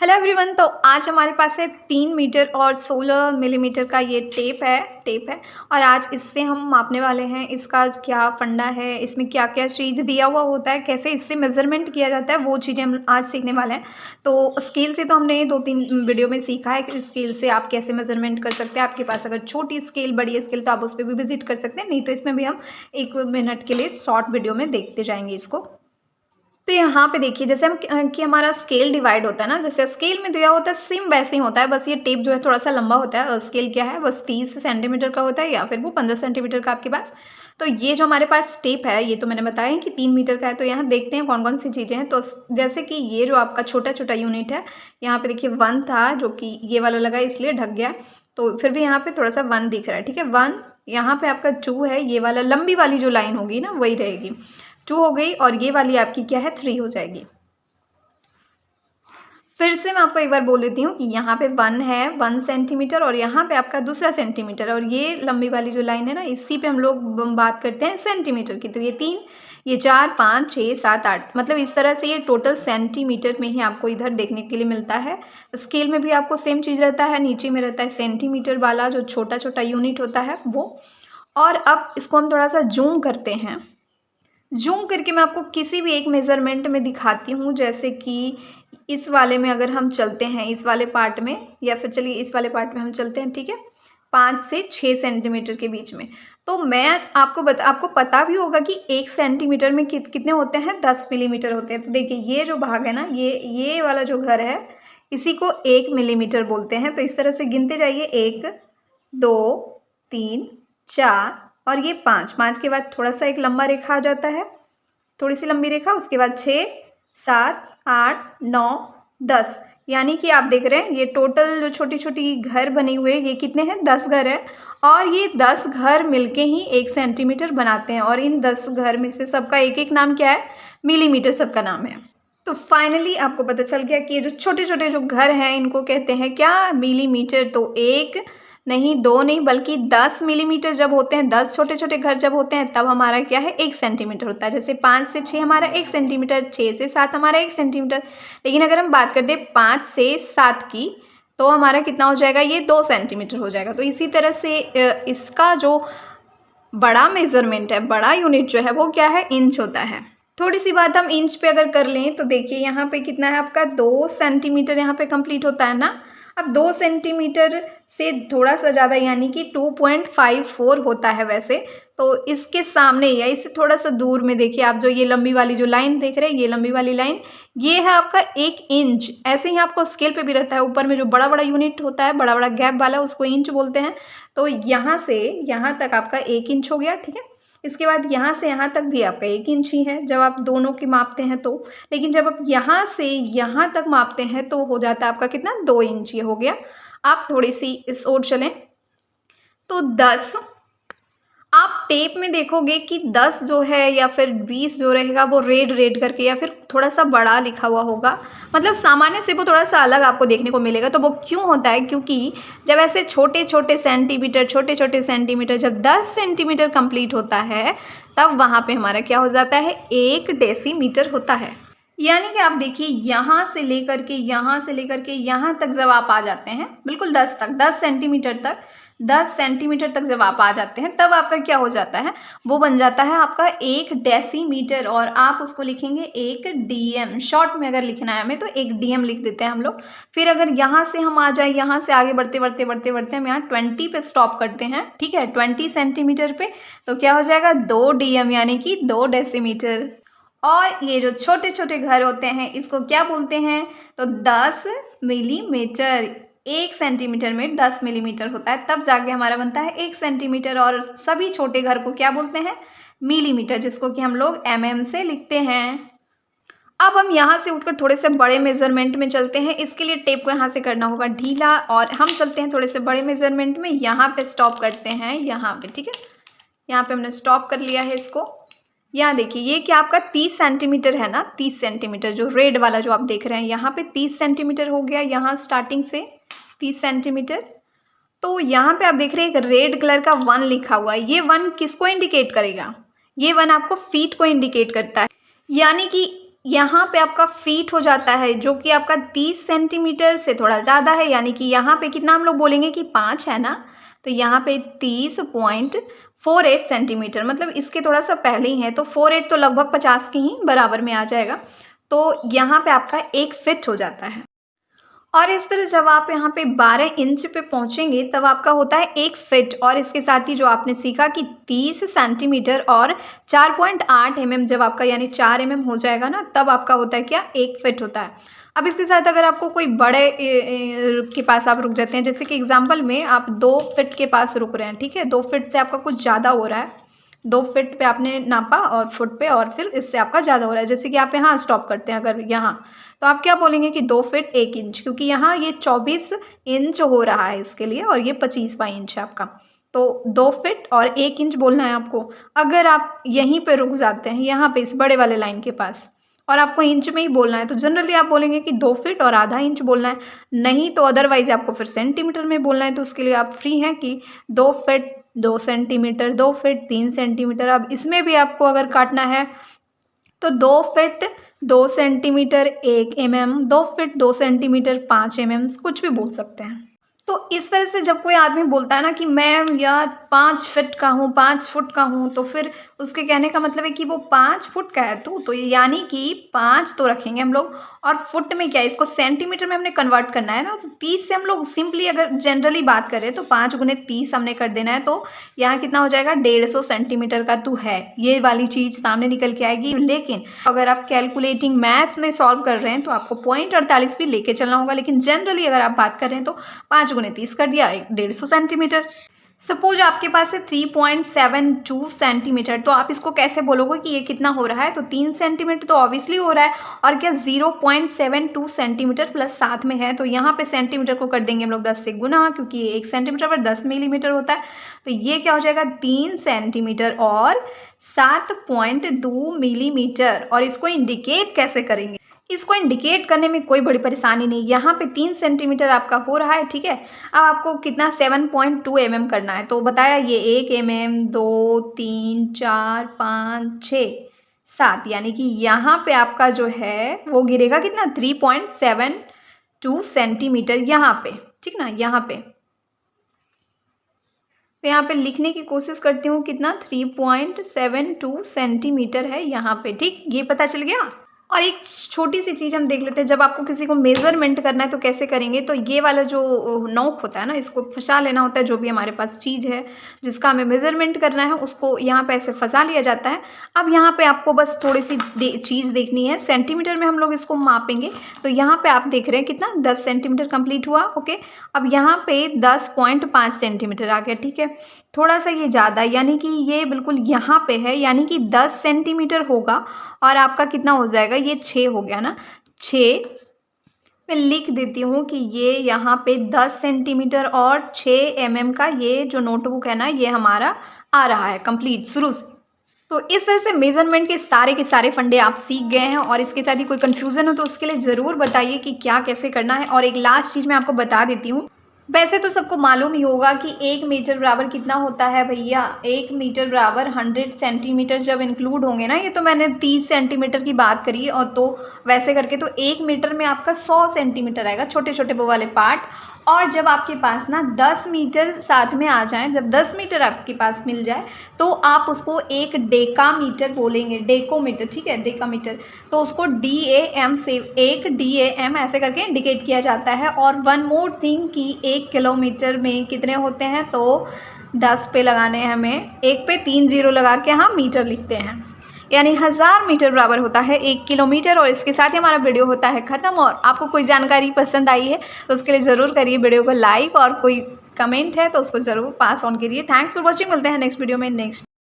Hello everyone. तो आज हमारे पास है 3 मीटर और 16 मिलीमीटर का ये टेप है और आज इससे हम मापने वाले हैं इसका क्या फंडा है, इसमें क्या क्या चीज़ दिया हुआ होता है, कैसे इससे मेज़रमेंट किया जाता है, वो चीज़ें हम आज सीखने वाले हैं। तो स्केल से तो हमने 2-3 वीडियो में सीखा है कि स्केल से आप कैसे मेज़रमेंट कर सकते हैं। आपके पास अगर छोटी स्केल बड़ी स्केल तो आप उस पर भी विजिट कर सकते हैं, नहीं तो इसमें भी हम 1 मिनट के लिए शॉर्ट वीडियो में देखते जाएंगे इसको। तो यहाँ पे देखिए जैसे हम कि हमारा स्केल डिवाइड होता है ना, जैसे स्केल में दिया होता है सेम वैसे ही होता है, बस ये टेप जो है थोड़ा सा लंबा होता है और स्केल क्या है बस 30 सेंटीमीटर का होता है या फिर वो 15 सेंटीमीटर का आपके पास। तो ये जो हमारे पास टेप है ये तो मैंने बताया कि 3 मीटर का है। तो यहाँ देखते हैं कौन कौन सी चीज़ें हैं। तो जैसे कि ये जो आपका छोटा छोटा यूनिट है, यहाँ पे देखिए 1 था जो कि ये वाला लगा इसलिए ढक गया, तो फिर भी यहाँ पे थोड़ा सा 1 दिख रहा है, ठीक है 1। यहाँ पे आपका 2 है, ये वाला लंबी वाली जो लाइन होगी ना वही रहेगी, 2 हो गई, और ये वाली आपकी क्या है 3 हो जाएगी। फिर से मैं आपको एक बार बोल देती हूँ कि यहाँ पे 1 है 1 सेंटीमीटर और यहाँ पे आपका दूसरा सेंटीमीटर, और ये लंबी वाली जो लाइन है ना इसी पे हम लोग बात करते हैं सेंटीमीटर की। तो ये 3, ये 4, 5, 6, 7, 8, मतलब इस तरह से ये टोटल सेंटीमीटर में ही आपको इधर देखने के लिए मिलता है। स्केल में भी आपको सेम चीज़ रहता है, नीचे में रहता है सेंटीमीटर वाला जो छोटा छोटा यूनिट होता है वो। और अब इसको हम थोड़ा सा जूम करते हैं। जूम करके मैं आपको किसी भी एक मेज़रमेंट में दिखाती हूँ, जैसे कि इस वाले में अगर हम चलते हैं इस वाले पार्ट में, या फिर चलिए इस वाले पार्ट में हम चलते हैं, ठीक है 5 से 6 सेंटीमीटर के बीच में। तो मैं आपको पता भी होगा कि 1 सेंटीमीटर में कितने होते हैं 10 मिलीमीटर होते हैं। तो देखिए ये जो भाग है ना ये वाला जो घर है इसी को 1 मिलीमीटर बोलते हैं। तो इस तरह से गिनते जाइए 1 2 3 4 और ये 5 के बाद थोड़ा सा एक लंबा रेखा आ जाता है, थोड़ी सी लंबी रेखा, उसके बाद 6 7 8 9 10, यानी कि आप देख रहे हैं ये टोटल जो छोटी छोटी घर बने हुए ये कितने हैं 10 घर है, और ये 10 घर मिलके ही 1 सेंटीमीटर बनाते हैं। और इन 10 घर में से सबका एक एक नाम क्या है, मिलीमीटर सबका नाम है। तो फाइनली आपको पता चल गया कि ये जो छोटे छोटे जो घर हैं इनको कहते हैं क्या, मिलीमीटर। तो 1 नहीं 2 नहीं बल्कि 10 मिलीमीटर जब होते हैं, 10 छोटे छोटे घर जब होते हैं तब हमारा क्या है 1 सेंटीमीटर होता है। जैसे 5 से 6 हमारा 1 सेंटीमीटर, 6 से 7 हमारा 1 सेंटीमीटर। लेकिन अगर हम बात कर दें 5 से 7 की तो हमारा कितना हो जाएगा, ये 2 सेंटीमीटर हो जाएगा। तो इसी तरह से इसका जो बड़ा मेज़रमेंट है, बड़ा यूनिट जो है वो क्या है, इंच होता है। थोड़ी सी बात हम इंच पे अगर कर लें तो देखिए यहाँ पे कितना है आपका 2 सेंटीमीटर यहाँ पे कंप्लीट होता है ना। अब 2 सेंटीमीटर से थोड़ा सा ज़्यादा यानी कि 2.54 होता है वैसे। तो इसके सामने या इससे थोड़ा सा दूर में देखिए आप, जो ये लंबी वाली जो लाइन देख रहे हैं, ये लंबी वाली लाइन ये है आपका 1 इंच। ऐसे ही आपको स्केल पे भी रहता है, ऊपर में जो बड़ा बड़ा यूनिट होता है, बड़ा बड़ा गैप वाला, उसको इंच बोलते हैं। तो यहाँ से यहाँ तक आपका 1 इंच हो गया, ठीक है। इसके बाद यहाँ से यहाँ तक भी आपका 1 इंच ही है जब आप दोनों की मापते हैं तो। लेकिन जब आप यहाँ से यहाँ तक मापते हैं तो हो जाता है आपका कितना, 2 इंच ये हो गया। आप थोड़ी सी इस ओर चलें तो 10, आप टेप में देखोगे कि 10 जो है या फिर 20 जो रहेगा वो रेड रेड करके या फिर थोड़ा सा बड़ा लिखा हुआ होगा, मतलब सामान्य से वो थोड़ा सा अलग आपको देखने को मिलेगा। तो वो क्यों होता है, क्योंकि जब ऐसे छोटे छोटे सेंटीमीटर जब 10 सेंटीमीटर कंप्लीट होता है तब वहाँ पे हमारा क्या हो जाता है, 1 डेसीमीटर होता है। यानी कि आप देखिए यहाँ से लेकर के यहाँ तक जब आप आ जाते हैं बिल्कुल 10 सेंटीमीटर तक जब आप आ जाते हैं तब आपका क्या हो जाता है, वो बन जाता है आपका 1 डेसीमीटर। और आप उसको लिखेंगे 1 डीएम, शॉर्ट में अगर लिखना है हमें तो 1 डीएम लिख देते हैं हम लोग। फिर अगर यहाँ से हम आ जाए, यहाँ से आगे बढ़ते हम यहाँ 20 पे स्टॉप करते हैं, ठीक है 20 सेंटीमीटर पे, तो क्या हो जाएगा 2 डीएम यानी कि 2 डेसीमीटर। और ये जो छोटे छोटे घर होते हैं इसको क्या बोलते हैं, तो 10 मिलीमीटर। 1 सेंटीमीटर में 10 मिलीमीटर होता है, तब जाके हमारा बनता है 1 सेंटीमीटर। और सभी छोटे घर को क्या बोलते हैं, मिलीमीटर, जिसको कि हम लोग एमएम से लिखते हैं। अब हम यहाँ से उठकर थोड़े से बड़े मेजरमेंट में चलते हैं। इसके लिए टेप को यहाँ से करना होगा ढीला और हम चलते हैं थोड़े से बड़े मेजरमेंट में। यहाँ पे स्टॉप करते हैं, यहाँ पे, ठीक है यहाँ पे हमने स्टॉप कर लिया है इसको। यहाँ देखिए ये क्या आपका 30 सेंटीमीटर है ना, 30 सेंटीमीटर जो रेड वाला जो आप देख रहे हैं यहाँ पे 30 सेंटीमीटर हो गया, यहाँ स्टार्टिंग से 30 सेंटीमीटर। तो यहाँ पे आप देख रहे हैं एक रेड कलर का 1 लिखा हुआ है। ये 1 किसको इंडिकेट करेगा, ये 1 आपको फीट को इंडिकेट करता है। यानी कि यहाँ पे आपका फीट हो जाता है, जो कि आपका 30 सेंटीमीटर से थोड़ा ज़्यादा है, यानी कि यहाँ पे कितना हम लोग बोलेंगे कि 5 है ना, तो यहाँ पे 30.48 सेंटीमीटर, मतलब इसके थोड़ा सा पहले ही है, तो 48 तो लगभग 50 के ही बराबर में आ जाएगा। तो यहाँ पे आपका 1 फिट हो जाता है। और इस तरह जब आप यहाँ पे 12 इंच पे पहुँचेंगे तब आपका होता है 1 फिट। और इसके साथ ही जो आपने सीखा कि 30 सेंटीमीटर और 4.8 mm जब आपका यानी 4 mm हो जाएगा ना, तब आपका होता है क्या, 1 फिट होता है। अब इसके साथ अगर आपको कोई बड़े के पास आप रुक जाते हैं, जैसे कि एग्जाम्पल में आप 2 फिट के पास रुक रहे हैं, ठीक है, 2 फिट से आपका कुछ ज़्यादा हो रहा है, 2 फिट पे आपने नापा और फुट पे, और फिर इससे आपका ज़्यादा हो रहा है, जैसे कि आप यहाँ स्टॉप करते हैं अगर यहाँ, तो आप क्या बोलेंगे कि 2 फिट 1 इंच, क्योंकि यहाँ ये 24 इंच हो रहा है इसके लिए, और ये 25वां इंच है आपका, तो 2 फिट और 1 इंच बोलना है आपको। अगर आप यहीं पे रुक जाते हैं, यहाँ पे इस बड़े वाले लाइन के पास, और आपको इंच में ही बोलना है, तो जनरली आप बोलेंगे कि 2 फिट और आधा इंच बोलना है, नहीं तो अदरवाइज आपको फिर सेंटीमीटर में बोलना है, तो उसके लिए आप फ्री हैं कि 2 फिट 2 सेंटीमीटर, 2 फिट 3 सेंटीमीटर। अब इसमें भी आपको अगर काटना है तो 2 fit 2 centimetre 1 mm, 2 fit 2 centimetre 5 mm, कुछ भी बोल सकते हैं। तो इस तरह से जब कोई आदमी बोलता है ना कि मैं यार 5 फिट का हूँ, 5 फुट का हूँ, तो फिर उसके कहने का मतलब है कि वो 5 फुट का है, तो यानी कि 5 तो रखेंगे हम लोग, और फुट में क्या है, इसको सेंटीमीटर में हमने कन्वर्ट करना है ना, तो 30 से हम लोग सिंपली अगर जनरली बात करें तो 5 गुने 30 हमने कर देना है, तो यहाँ कितना हो जाएगा, 150 सेंटीमीटर का तू है, ये वाली चीज़ सामने निकल के आएगी। लेकिन अगर आप कैलकुलेटिंग मैथ में सॉल्व कर रहे हैं तो आपको 0.48 भी लेके चलना होगा, लेकिन जनरली अगर आप बात कर रहे हैं तो 5 गुने 30 कर दिया, 150 सेंटीमीटर। सपोज आपके पास है 3.72 सेंटीमीटर, तो आप इसको कैसे बोलोगे कि ये कितना हो रहा है, तो 3 सेंटीमीटर तो ऑब्वियसली हो रहा है, और क्या 0.72 सेंटीमीटर प्लस साथ में है, तो यहाँ पे सेंटीमीटर को कर देंगे हम लोग 10 से गुना, क्योंकि 1 सेंटीमीटर पर 10 मिलीमीटर होता है, तो ये क्या हो जाएगा, 3 सेंटीमीटर और 7.2 मिलीमीटर। और इसको इंडिकेट कैसे करेंगे, इसको इंडिकेट करने में कोई बड़ी परेशानी नहीं, यहाँ पे 3 सेंटीमीटर आपका हो रहा है, ठीक है। अब आपको कितना 7.2 mm करना है, तो बताया ये 1 mm 2 3 4 5 6 7, यानी कि यहाँ पे आपका जो है वो गिरेगा कितना, 3.72 सेंटीमीटर यहाँ पे, ठीक ना, यहाँ पे। तो यहाँ पे लिखने की कोशिश करती हूँ, कितना 3.72 सेंटीमीटर है यहाँ पे, ठीक, ये पता चल गया। और एक छोटी सी चीज़ हम देख लेते हैं, जब आपको किसी को मेज़रमेंट करना है तो कैसे करेंगे, तो ये वाला जो नोक होता है ना, इसको फंसा लेना होता है, जो भी हमारे पास चीज़ है जिसका हमें मेज़रमेंट करना है उसको यहाँ पे ऐसे फंसा लिया जाता है। अब यहाँ पे आपको बस थोड़ी सी चीज़ देखनी है, सेंटीमीटर में हम लोग इसको मापेंगे, तो यहाँ पे आप देख रहे हैं कितना 10 सेंटीमीटर कंप्लीट हुआ, ओके। अब यहाँ पे 10.5 सेंटीमीटर आ गया, ठीक है, थोड़ा सा ये ज़्यादा, यानी कि ये बिल्कुल यहाँ पे है, यानी कि 10 सेंटीमीटर होगा, और आपका कितना हो जाएगा, ये 6 हो गया ना, 6 मैं लिख देती हूँ कि ये यहाँ पे 10 सेंटीमीटर और 6 mm का ये जो नोटबुक है ना, ये हमारा आ रहा है कंप्लीट शुरू से। तो इस तरह से मेजरमेंट के सारे फंडे आप सीख गए हैं, और इसके साथ ही कोई कन्फ्यूज़न हो तो उसके लिए ज़रूर बताइए कि क्या कैसे करना है। और एक लास्ट चीज़ मैं आपको बता देती हूँ, वैसे तो सबको मालूम ही होगा कि 1 मीटर बराबर कितना होता है भैया, 1 मीटर बराबर 100 सेंटीमीटर जब इंक्लूड होंगे ना, ये तो मैंने 30 सेंटीमीटर की बात करी, और तो वैसे करके तो 1 मीटर में आपका 100 सेंटीमीटर आएगा, छोटे छोटे वो वाले पार्ट। और जब आपके पास ना 10 मीटर साथ में आ जाएं, जब 10 मीटर आपके पास मिल जाए तो आप उसको 1 डेकामीटर बोलेंगे, डेकोमीटर, ठीक है, डेकामीटर, तो उसको DAM से 1 DAM ऐसे करके इंडिकेट किया जाता है। और वन मोर थिंग कि 1 किलोमीटर में कितने होते हैं, तो 10 पे लगाने हैं हमें, 1 पे 3 0 लगा के हम मीटर लिखते हैं, यानी 1000 मीटर बराबर होता है 1 किलोमीटर। और इसके साथ ही हमारा वीडियो होता है ख़त्म। और आपको कोई जानकारी पसंद आई है तो उसके लिए ज़रूर करिए वीडियो को लाइक, और कोई कमेंट है तो उसको ज़रूर पास ऑन करिए। थैंक्स फॉर वॉचिंग, मिलते हैं नेक्स्ट वीडियो में नेक्स्ट